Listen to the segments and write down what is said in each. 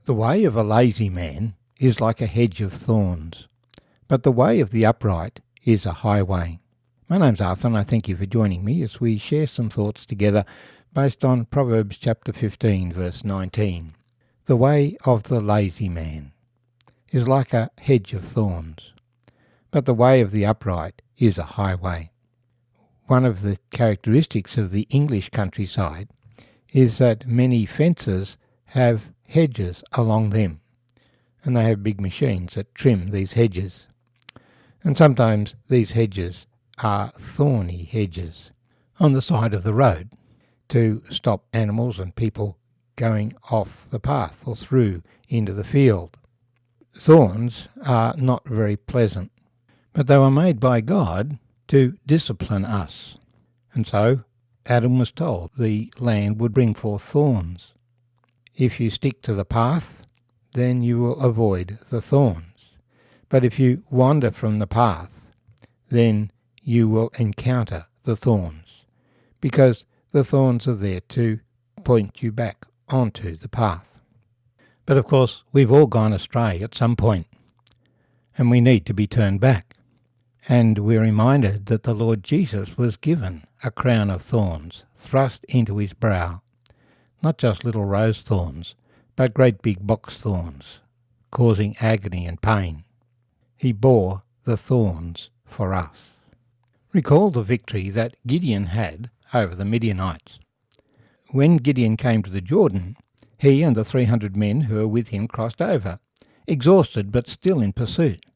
The way of a lazy man is like a hedge of thorns, but the way of the upright is a highway. My name's Arthur, and I thank you for joining me as we share some thoughts together based on Proverbs chapter 15, verse 19. The way of the lazy man is like a hedge of thorns, but the way of the upright is a highway. One of the characteristics of the English countryside is that many fences have hedges along them, and they have big machines that trim these hedges. And sometimes these hedges are thorny hedges on the side of the road to stop animals and people going off the path or through into the field. Thorns are not very pleasant, but they were made by God to discipline us. And so Adam was told the land would bring forth thorns. If you stick to the path, then you will avoid the thorns. But if you wander from the path, then you will encounter the thorns, because the thorns are there to point you back onto the path. But of course, we've all gone astray at some point, and we need to be turned back. And we're reminded that the Lord Jesus was given a crown of thorns thrust into his brow, not just little rose thorns, but great big box thorns, causing agony and pain. He bore the thorns for us. Recall the victory that Gideon had over the Midianites. When Gideon came to the Jordan, he and the 300 men who were with him crossed over, exhausted but still in pursuit.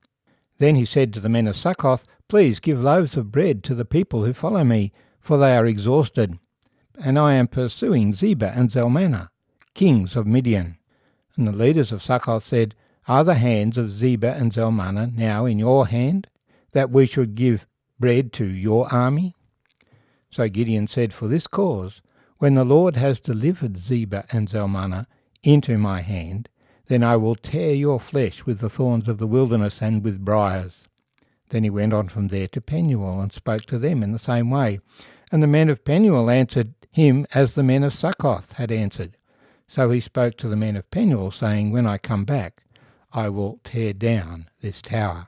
Then he said to the men of Succoth, "Please give loaves of bread to the people who follow me, for they are exhausted, and I am pursuing Zebah and Zalmunna, kings of Midian." And the leaders of Succoth said, "Are the hands of Zebah and Zalmunna now in your hand, that we should give bread to your army?" So Gideon said, "For this cause, when the Lord has delivered Zebah and Zalmunna into my hand, then I will tear your flesh with the thorns of the wilderness and with briars." Then he went on from there to Penuel and spoke to them in the same way. And the men of Penuel answered him as the men of Succoth had answered. So he spoke to the men of Penuel, saying, "When I come back, I will tear down this tower."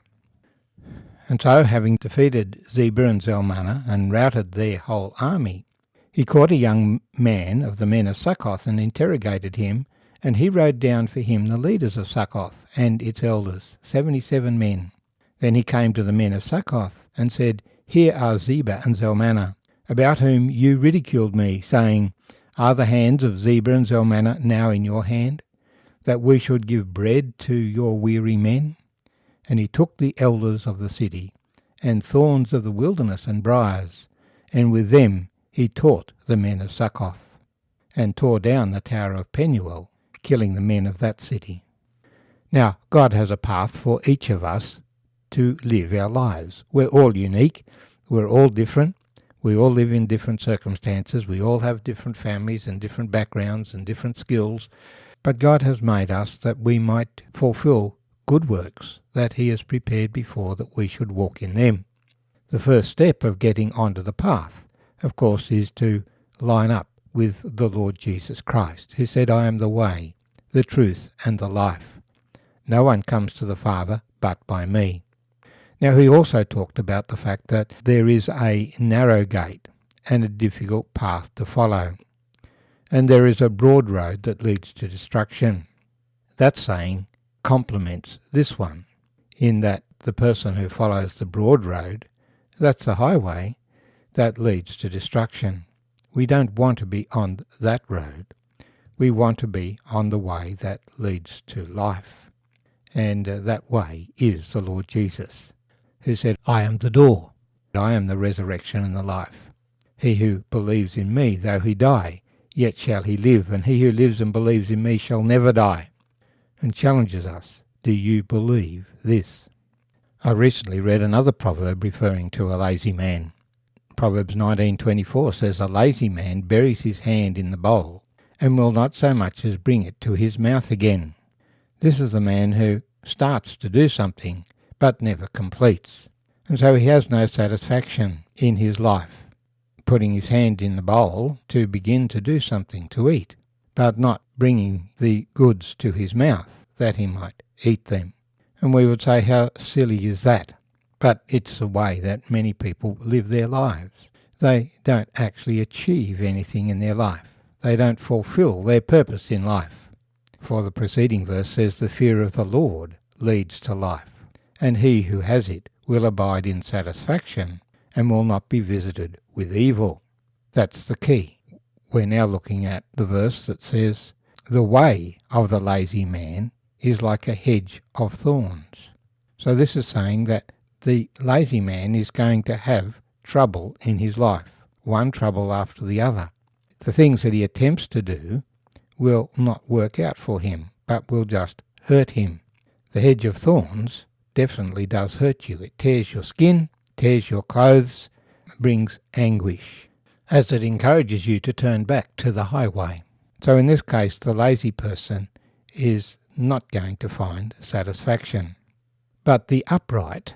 And so, having defeated Zebah and Zalmunna and routed their whole army, he caught a young man of the men of Succoth and interrogated him, and he wrote down for him the leaders of Succoth and its elders, 77 men. Then he came to the men of Succoth and said, "Here are Zebah and Zalmunna, about whom you ridiculed me, saying, 'Are the hands of Zebah and Zalmunna now in your hand, that we should give bread to your weary men?' And he took the elders of the city, and thorns of the wilderness and briars, and with them he taught the men of Succoth, and tore down the tower of Penuel, killing the men of that city." Now, God has a path for each of us to live our lives. We're all unique, we're all different, we all live in different circumstances, we all have different families and different backgrounds and different skills, but God has made us that we might fulfill good works that he has prepared before that we should walk in them. The first step of getting onto the path, of course, is to line up with the Lord Jesus Christ, who said, "I am the way, the truth, and the life. No one comes to the Father but by me." Now, he also talked about the fact that there is a narrow gate and a difficult path to follow, and there is a broad road that leads to destruction. That saying complements this one, in that the person who follows the broad road, that's the highway, that leads to destruction. We don't want to be on that road. We want to be on the way that leads to life. And that way is the Lord Jesus, who said, "I am the door. I am the resurrection and the life. He who believes in me, though he die, yet shall he live, and he who lives and believes in me shall never die." And challenges us, do you believe this? I recently read another proverb referring to a lazy man. Proverbs 19:24 says, "A lazy man buries his hand in the bowl, and will not so much as bring it to his mouth again." This is the man who starts to do something, but never completes. And so he has no satisfaction in his life, putting his hand in the bowl to begin to do something to eat, but not bringing the goods to his mouth that he might eat them. And we would say, how silly is that? But it's the way that many people live their lives. They don't actually achieve anything in their life. They don't fulfill their purpose in life. For the preceding verse says, the fear of the Lord leads to life, and he who has it will abide in satisfaction and will not be visited with evil. That's the key. We're now looking at the verse that says, the way of the lazy man is like a hedge of thorns. So this is saying that the lazy man is going to have trouble in his life, one trouble after the other. The things that he attempts to do will not work out for him, but will just hurt him. The hedge of thorns definitely does hurt you. It tears your skin, tears your clothes, brings anguish, as it encourages you to turn back to the highway. So in this case, the lazy person is not going to find satisfaction. But the upright,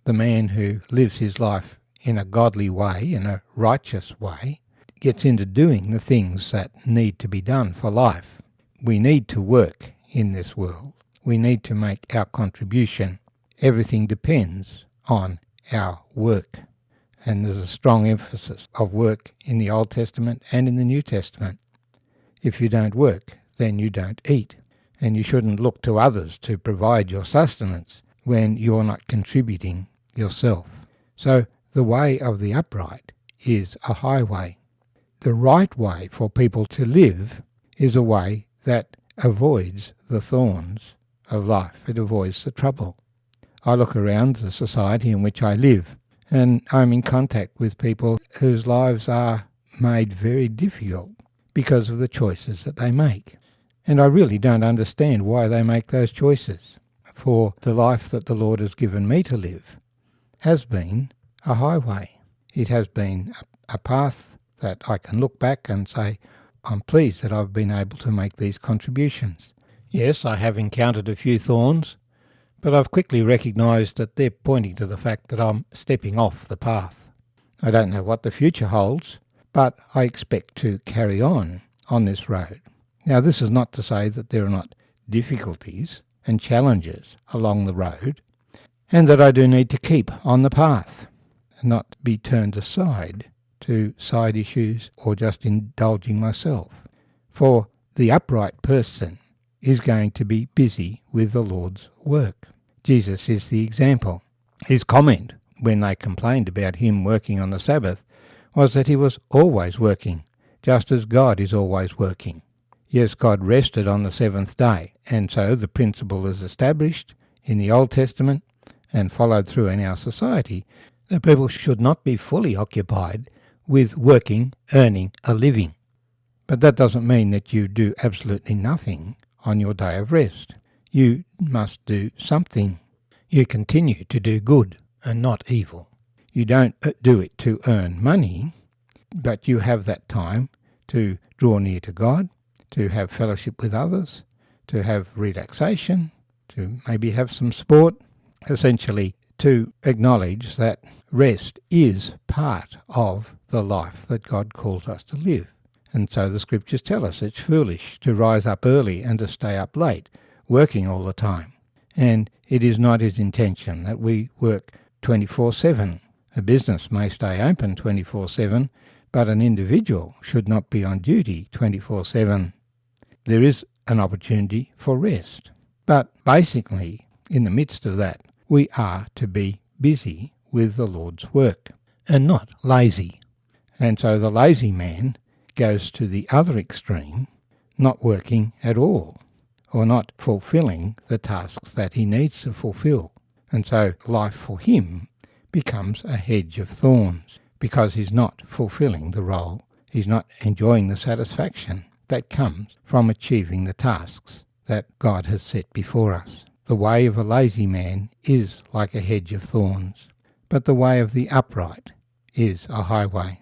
the man who lives his life in a godly way, in a righteous way, gets into doing the things that need to be done for life. We need to work in this world. We need to make our contribution. Everything depends on our work. And there's a strong emphasis of work in the Old Testament and in the New Testament. If you don't work, then you don't eat. And you shouldn't look to others to provide your sustenance when you're not contributing yourself. So the way of the upright is a highway. The right way for people to live is a way that avoids the thorns of life. It avoids the trouble. I look around the society in which I live, and I'm in contact with people whose lives are made very difficult because of the choices that they make. And I really don't understand why they make those choices. For the life that the Lord has given me to live has been a highway. It has been a path that I can look back and say, I'm pleased that I've been able to make these contributions. Yes, I have encountered a few thorns, but I've quickly recognised that they're pointing to the fact that I'm stepping off the path. I don't know what the future holds, but I expect to carry on this road. Now, this is not to say that there are not difficulties and challenges along the road, and that I do need to keep on the path and not be turned aside to side issues or just indulging myself. For the upright person is going to be busy with the Lord's work. Jesus is the example. His comment when they complained about him working on the Sabbath was that he was always working, just as God is always working. Yes, God rested on the seventh day, and so the principle is established in the Old Testament and followed through in our society that people should not be fully occupied with working, earning a living. But that doesn't mean that you do absolutely nothing on your day of rest. You must do something. You continue to do good and not evil. You don't do it to earn money, but you have that time to draw near to God, to have fellowship with others, to have relaxation, to maybe have some sport, essentially to acknowledge that rest is part of the life that God calls us to live. And so the scriptures tell us it's foolish to rise up early and to stay up late, working all the time. And it is not his intention that we work 24/7. A business may stay open 24/7, but an individual should not be on duty 24/7. There is an opportunity for rest. But basically, in the midst of that, we are to be busy with the Lord's work and not lazy. And so the lazy man goes to the other extreme, not working at all, or not fulfilling the tasks that he needs to fulfill. And so life for him becomes a hedge of thorns, because he's not fulfilling the role, he's not enjoying the satisfaction that comes from achieving the tasks that God has set before us. The way of a lazy man is like a hedge of thorns, but the way of the upright is a highway.